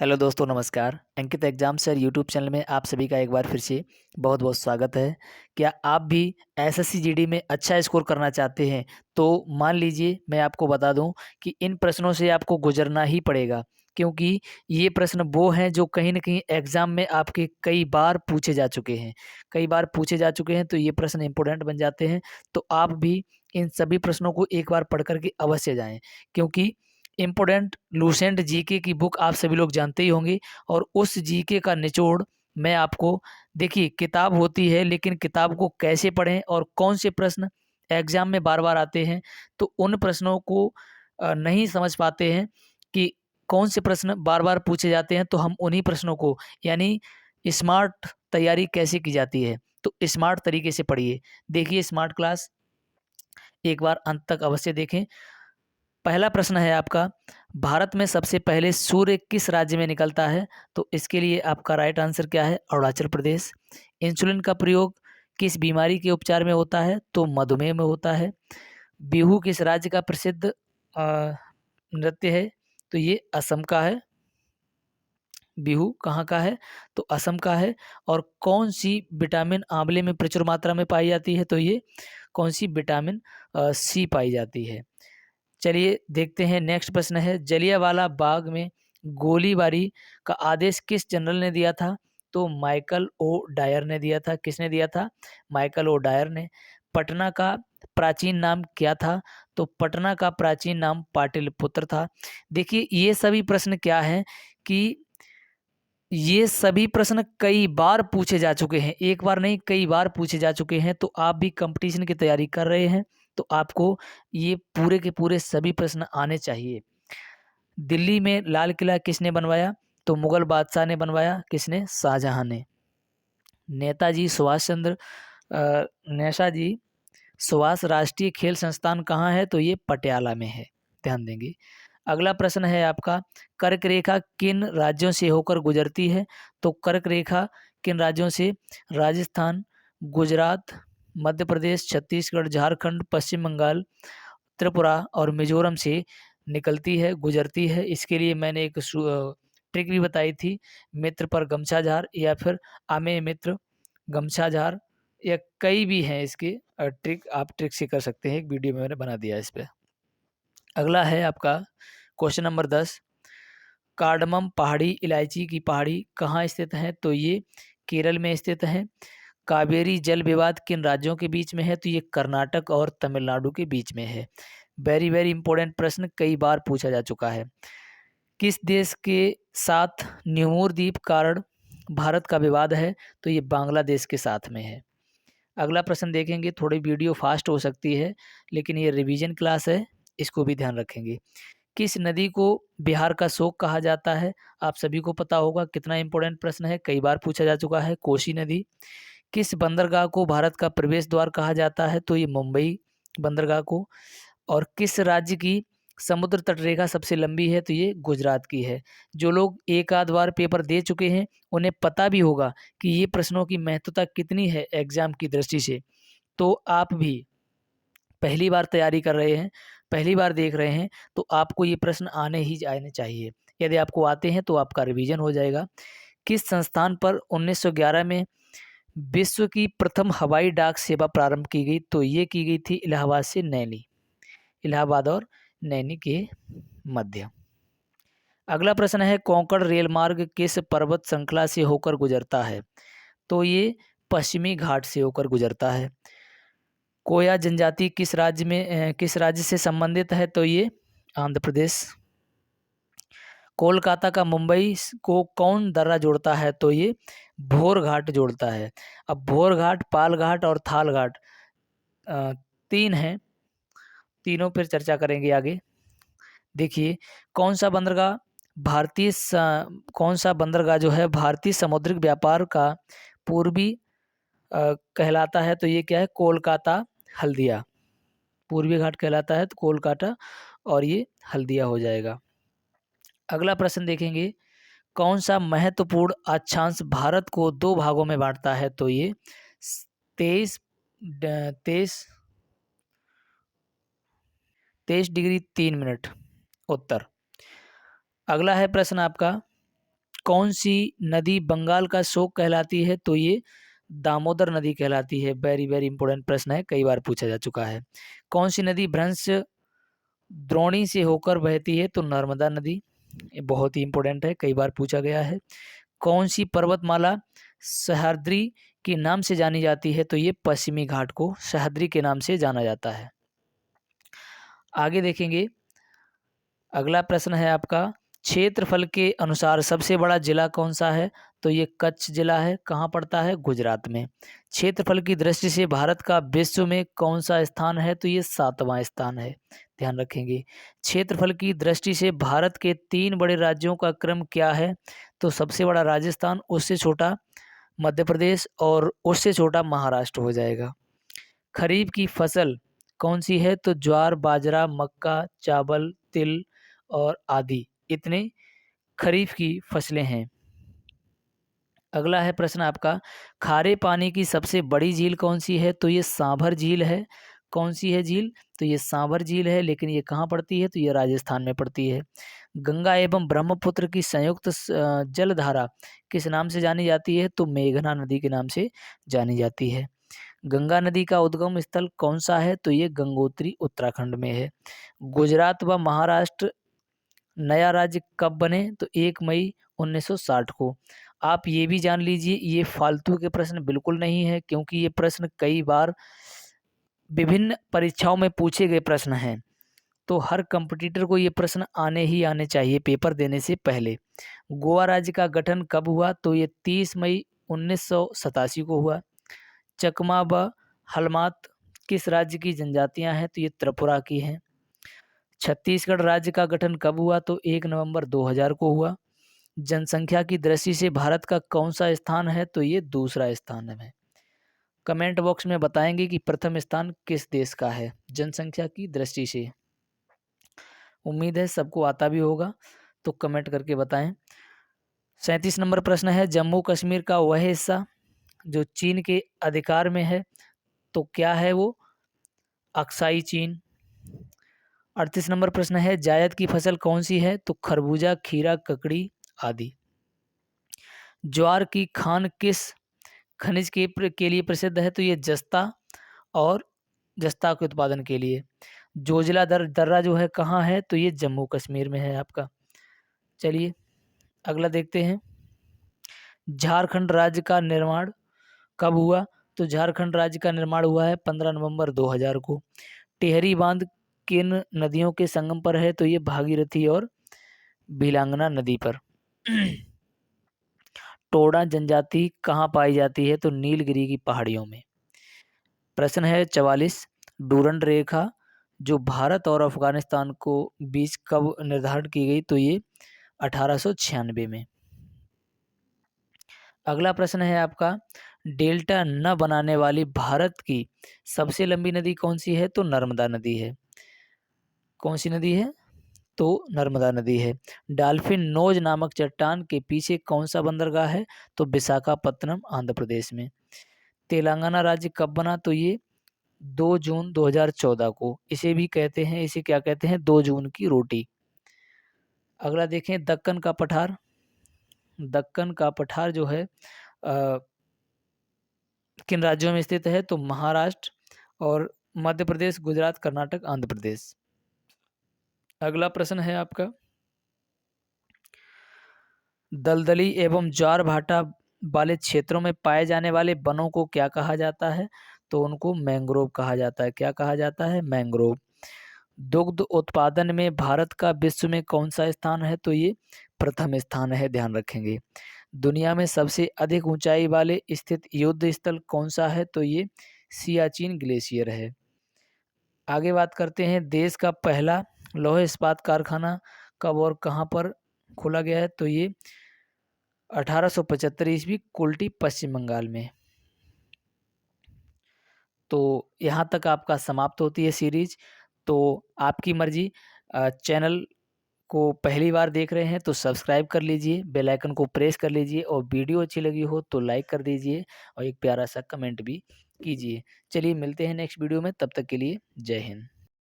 Hello दोस्तों, नमस्कार। अंकित exam sir YouTube channel में आप सभी का एक बार फिर से बहुत बहुत स्वागत है। क्या आप भी एसएससी जीडी में अच्छा स्कोर करना चाहते हैं? तो मान लीजिए मैं आपको बता दूं कि इन प्रश्नों से आपको गुजरना ही पड़ेगा, क्योंकि ये प्रश्न वो हैं जो कहीं न कहीं एग्ज़ाम में आपके कई बार पूछे जा चुके हैं। कई बार पूछे जा चुके हैं, तो ये प्रश्न इम्पोर्टेंट बन जाते हैं। तो आप भी इन सभी प्रश्नों को एक बार पढ़ कर के अवश्य जाएँ, क्योंकि इम्पोर्टेंट लूसेंट जीके की बुक आप सभी लोग जानते ही होंगे। और उस जीके का निचोड़ मैं आपको, देखिए किताब होती है, लेकिन किताब को कैसे पढ़ें और कौन से प्रश्न एग्जाम में बार बार आते हैं, तो उन प्रश्नों को नहीं समझ पाते हैं कि कौन से प्रश्न बार बार पूछे जाते हैं। तो हम उन्हीं प्रश्नों को, यानी स्मार्ट तैयारी कैसे की जाती है, तो स्मार्ट तरीके से पढ़िए। देखिए स्मार्ट क्लास एक बार अंत तक अवश्य देखें। पहला प्रश्न है आपका, भारत में सबसे पहले सूर्य किस राज्य में निकलता है? तो इसके लिए आपका राइट आंसर क्या है? अरुणाचल प्रदेश। इंसुलिन का प्रयोग किस बीमारी के उपचार में होता है? तो मधुमेह में होता है। बिहू किस राज्य का प्रसिद्ध नृत्य है? तो ये असम का है। बिहू कहाँ का है? तो असम का है। और कौन सी विटामिन आंवले में प्रचुर मात्रा में पाई जाती है? तो ये कौन सी विटामिन सी पाई जाती है। चलिए देखते हैं, नेक्स्ट प्रश्न है, जलियांवाला बाग में गोलीबारी का आदेश किस जनरल ने दिया था? तो माइकल ओ डायर ने दिया था। किसने दिया था? माइकल ओ डायर ने। पटना का प्राचीन नाम क्या था? तो पटना का प्राचीन नाम पाटलिपुत्र था। देखिए ये सभी प्रश्न क्या हैं कि ये सभी प्रश्न कई बार पूछे जा चुके हैं, एक बार नहीं कई बार पूछे जा चुके हैं। तो आप भी कंपटीशन की तैयारी कर रहे हैं, तो आपको ये पूरे के पूरे सभी प्रश्न आने चाहिए। दिल्ली में लाल किला किसने बनवाया? तो मुगल बादशाह ने बनवाया। किसने? शाहजहां ने। नेताजी सुभाष चंद्र नेताजी सुभाष राष्ट्रीय खेल संस्थान कहाँ है? तो ये पटियाला में है, ध्यान देंगे। अगला प्रश्न है आपका, कर्क रेखा किन राज्यों से होकर गुजरती है? तो कर्क रेखा किन राज्यों से? राजस्थान, गुजरात, मध्य प्रदेश, छत्तीसगढ़, झारखंड, पश्चिम बंगाल, त्रिपुरा और मिजोरम से निकलती है, गुजरती है। इसके लिए मैंने एक ट्रिक भी बताई थी, मित्र पर गमछा झार, या फिर आमे मित्र गमछा झार, या कई भी हैं इसके ट्रिक, आप ट्रिक से कर सकते हैं। एक वीडियो में मैंने बना दिया है इस पे। अगला है आपका क्वेश्चन नंबर 10, कार्डमम पहाड़ी इलायची की पहाड़ी कहाँ स्थित है? तो ये केरल में स्थित है। कावेरी जल विवाद किन राज्यों के बीच में है? तो ये कर्नाटक और तमिलनाडु के बीच में है। वेरी वेरी इंपॉर्टेंट प्रश्न, कई बार पूछा जा चुका है। किस देश के साथ न्यूमोर द्वीप कारण भारत का विवाद है? तो ये बांग्लादेश के साथ में है। अगला प्रश्न देखेंगे, थोड़ी वीडियो फास्ट हो सकती है, लेकिन ये रिवीजन क्लास है, इसको भी ध्यान रखेंगे। किस नदी को बिहार का शोक कहा जाता है? आप सभी को पता होगा, कितना इंपॉर्टेंट प्रश्न है, कई बार पूछा जा चुका है। कोसी नदी। किस बंदरगाह को भारत का प्रवेश द्वार कहा जाता है? तो ये मुंबई बंदरगाह को। और किस राज्य की समुद्र तट रेखा सबसे लंबी है? तो ये गुजरात की है। जो लोग एक आध बार पेपर दे चुके हैं, उन्हें पता भी होगा कि ये प्रश्नों की महत्वता कितनी है एग्जाम की दृष्टि से। तो आप भी पहली बार तैयारी कर रहे हैं, पहली बार देख रहे हैं, तो आपको ये प्रश्न आने ही आने चाहिए। यदि आपको आते हैं तो आपका रिवीजन हो जाएगा। किस संस्थान पर 1911 में विश्व की प्रथम हवाई डाक सेवा प्रारंभ की गई? तो ये की गई थी इलाहाबाद से नैनी, इलाहाबाद और नैनी के मध्य। अगला प्रश्न है, कोंकण रेल मार्ग किस पर्वत श्रृंखला से होकर गुजरता है? तो ये पश्चिमी घाट से होकर गुजरता है। कोया जनजाति किस राज्य से संबंधित है? तो ये आंध्र प्रदेश। कोलकाता का मुंबई को कौन दर्रा जोड़ता है? तो ये भोर घाट जोड़ता है। अब भोर घाट, पाल घाट और थाल घाट तीन हैं, तीनों पर चर्चा करेंगे आगे। देखिए कौन सा बंदरगाह कौन सा बंदरगाह जो है भारतीय समुद्रिक व्यापार का पूर्वी कहलाता है? तो ये क्या है? कोलकाता हल्दिया। पूर्वी घाट कहलाता है तो कोलकाता, और ये हल्दिया हो जाएगा। अगला प्रश्न देखेंगे, कौन सा महत्वपूर्ण अक्षांश भारत को दो भागों में बांटता है? तो ये 23 23 डिग्री 3 मिनट उत्तर। अगला है प्रश्न आपका, कौन सी नदी बंगाल का शोक कहलाती है? तो ये दामोदर नदी कहलाती है। वेरी वेरी इंपॉर्टेंट प्रश्न है, कई बार पूछा जा चुका है। कौन सी नदी भ्रंश द्रोणी से होकर बहती है? तो नर्मदा नदी। ये बहुत ही इंपॉर्टेंट है, कई बार पूछा गया है। कौन सी पर्वतमाला सह्याद्री के नाम से जानी जाती है? तो ये पश्चिमी घाट को सह्याद्री के नाम से जाना जाता है। आगे देखेंगे, अगला प्रश्न है आपका, क्षेत्रफल के अनुसार सबसे बड़ा जिला कौन सा है? तो ये कच्छ जिला है। कहाँ पड़ता है? गुजरात में। क्षेत्रफल की दृष्टि से भारत का विश्व में कौन सा स्थान है? तो ये 7वां स्थान है, ध्यान रखेंगे। क्षेत्रफल की दृष्टि से भारत के 3 बड़े राज्यों का क्रम क्या है? तो सबसे बड़ा राजस्थान, उससे छोटा मध्य प्रदेश और उससे छोटा महाराष्ट्र हो जाएगा। खरीफ की फसल कौन सी है? तो ज्वार, बाजरा, मक्का, चावल, तिल और आदि, इतने खरीफ की फसलें हैं। अगला है प्रश्न आपका, खारे पानी की सबसे बड़ी झील कौन सी है? तो ये सांभर झील है। कौन सी है झील? तो ये सांभर झील है, लेकिन ये कहाँ पड़ती है? तो ये राजस्थान में पड़ती है। गंगा एवं ब्रह्मपुत्र की संयुक्त जलधारा किस नाम से जानी जाती है? तो मेघना नदी के नाम से जानी जाती है। गंगा नदी का उद्गम स्थल कौन सा है? तो ये गंगोत्री उत्तराखंड में है। गुजरात व महाराष्ट्र नया राज्य कब बने? तो 1 मई 1960 को। आप ये भी जान लीजिए, ये फालतू के प्रश्न बिल्कुल नहीं है, क्योंकि ये प्रश्न कई बार विभिन्न परीक्षाओं में पूछे गए प्रश्न हैं। तो हर कंपटीटर को ये प्रश्न आने ही आने चाहिए पेपर देने से पहले। गोवा राज्य का गठन कब हुआ? तो ये 30 मई 1987 को हुआ। चकमा व हलमात किस राज्य की जनजातियां हैं? तो ये त्रिपुरा की हैं। छत्तीसगढ़ राज्य का गठन कब हुआ? तो 1 नवंबर 2000 को हुआ। जनसंख्या की दृष्टि से भारत का कौन सा स्थान है? तो ये दूसरा स्थान है। कमेंट बॉक्स में बताएंगे कि प्रथम स्थान किस देश का है जनसंख्या की दृष्टि से। उम्मीद है सबको आता भी होगा, तो कमेंट करके बताएं। 37 नंबर प्रश्न है, जम्मू कश्मीर का वह हिस्सा जो चीन के अधिकार में है, तो क्या है वो? अक्साई चीन। 38 नंबर प्रश्न है, जायद की फसल कौन सी है? तो खरबूजा, खीरा, ककड़ी आदि। ज्वार की खान किस खनिज के लिए प्रसिद्ध है? तो ये जस्ता और जस्ता के उत्पादन के लिए। जोजिला दर्रा जो है कहाँ है? तो ये जम्मू कश्मीर में है आपका। चलिए अगला देखते हैं, झारखंड राज्य का निर्माण कब हुआ? तो झारखंड राज्य का निर्माण हुआ है 15 नवंबर 2000 को। टिहरी बांध किन नदियों के संगम पर है? तो ये भागीरथी और बिलांगना नदी पर। टोडा जनजाति कहाँ पाई जाती है? तो नीलगिरी की पहाड़ियों में। प्रश्न है 44, डूरंड रेखा जो भारत और अफगानिस्तान को बीच कब निर्धारित की गई? तो ये 1896 में। अगला प्रश्न है आपका, डेल्टा न बनाने वाली भारत की सबसे लंबी नदी कौन सी है? तो नर्मदा नदी है। कौन सी नदी है? तो नर्मदा नदी है। डॉल्फिन नोज नामक चट्टान के पीछे कौन सा बंदरगाह है? तो विशाखापत्तनम, आंध्र प्रदेश में। तेलंगाना राज्य कब बना? तो ये 2 जून 2014 को। इसे भी कहते हैं, इसे क्या कहते हैं? 2 जून की रोटी। अगला देखें, दक्कन का पठार। दक्कन का पठार जो है किन राज्यों में स्थित है? तो महाराष्ट्र और मध्य प्रदेश, गुजरात, कर्नाटक, आंध्र प्रदेश। अगला प्रश्न है आपका, दलदली एवं ज्वार भाटा वाले क्षेत्रों में पाए जाने वाले वनों को क्या कहा जाता है? तो उनको मैंग्रोव कहा जाता है। क्या कहा जाता है? मैंग्रोव। दुग्ध उत्पादन में भारत का विश्व में कौन सा स्थान है? तो ये प्रथम स्थान है, ध्यान रखेंगे। दुनिया में सबसे अधिक ऊंचाई वाले स्थित युद्ध स्थल कौन सा है? तो ये सियाचिन ग्लेशियर है। आगे बात करते हैं, देश का पहला लौह इस्पात कारखाना कब और कहाँ पर खोला गया है? तो ये 1875 ईस्वी, कुल्टी, पश्चिम बंगाल में। तो यहाँ तक आपका समाप्त होती है सीरीज। तो आपकी मर्जी, चैनल को पहली बार देख रहे हैं तो सब्सक्राइब कर लीजिए, बेल आइकन को प्रेस कर लीजिए, और वीडियो अच्छी लगी हो तो लाइक कर दीजिए और एक प्यारा सा कमेंट भी कीजिए। चलिए मिलते हैं नेक्स्ट वीडियो में, तब तक के लिए जय हिंद।